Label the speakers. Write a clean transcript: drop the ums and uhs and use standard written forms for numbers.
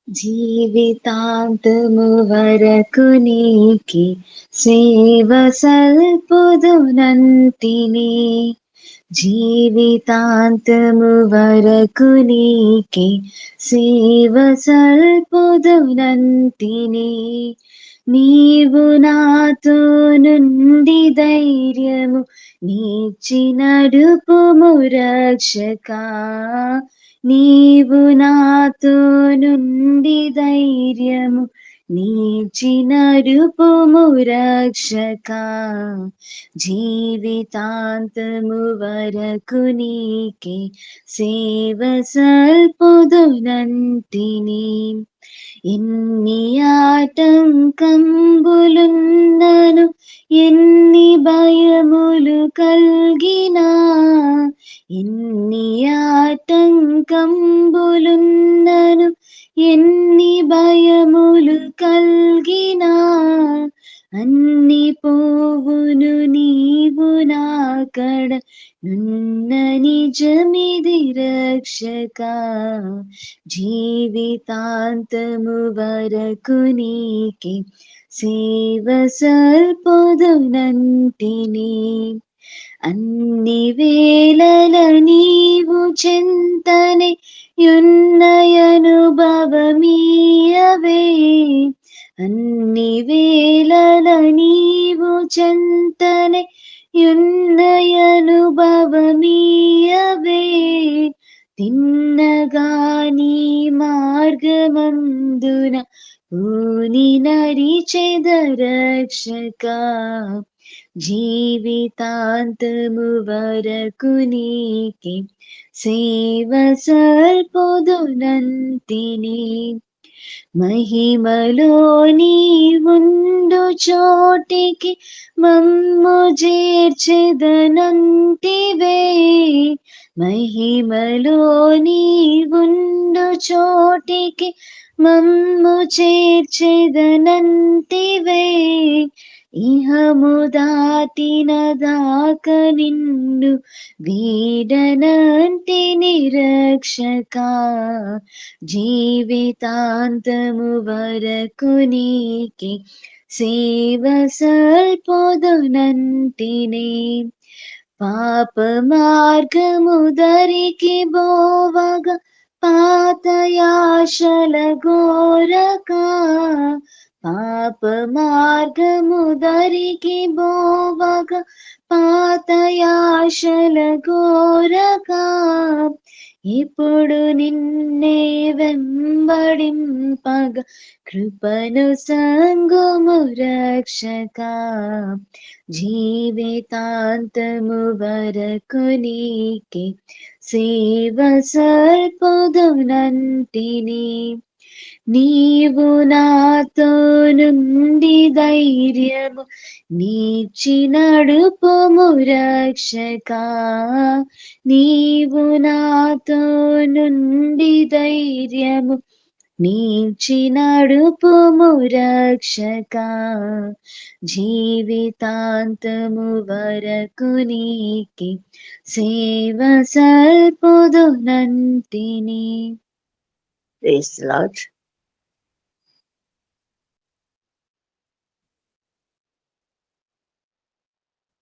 Speaker 1: జీవితాంతము వరకు నీకి సేవ సల్పుదునంటిని. జీవితాంతము వరకు నీకి సేవ సల్పుదునంటిని. నీవు నాతో నుండి ధైర్యము నీచి నడుపుము రక్షకా. నీవు నాతో నుండి ధైర్యము నీచి నడుపుము రక్షకా. జీవితాంతము వరకు నీకే సేవ సల్పుదునంటిని. ఎన్ని ఆటంకంబులున్నను ఎన్ని భయములు కల్గినా, ఎన్ని ఆటంకంబులున్నను ఎన్ని భయములు కల్గినా, అన్ని పోవును నీవు నాకడ నున్న నిజమిది రక్షకా. జీవితాంతము వరకు నీకి సేవ సల్పుదునంటిని. అన్ని వేళల నీవు చెంతనే యున్నయనుభవమీయవే. అన్ని వేళల నీవు చెంతనే యున్నయనుభవమీయవే. తిన్నగాని మార్గమందున పూని నడిచెద రక్షకా. జీవితాంతము వరకు నీకి సేవ సల్పుదునంటిని. మహిమలో నీవుండు చోటికి మమ్ము చేర్చెదనంటివే. మహిమలో నీవుండు చోటికి మమ్ము చేర్చెదనంటివే. ఇహము దాటిన దాక నిన్ను వీడనంటిని రక్షకా. జీవితాంతము వరకు నీకి సేవ సల్పుదునంటిని. పాప మార్గము దరికి బోవగా పాతయాశల గోరకా. పాప మార్గము దరికి బోవగా పాతయాశల గోరకా. ఇప్పుడు నిన్నే వెంబడింపగ కృపను సంగుము రక్షకా. జీవితాంతము వరకు నీకి సేవ సల్పుదునంటిని. నీవు నాతో నుండి ధైర్యము నీచి నడుపుము రక్షకా. నీవు నాతో నుండి ధైర్యము నీచి నడుపుము రక్షకా. జీవితాంతము వరకు నీకి సేవ సల్పుదునంటిని. Praise the lord.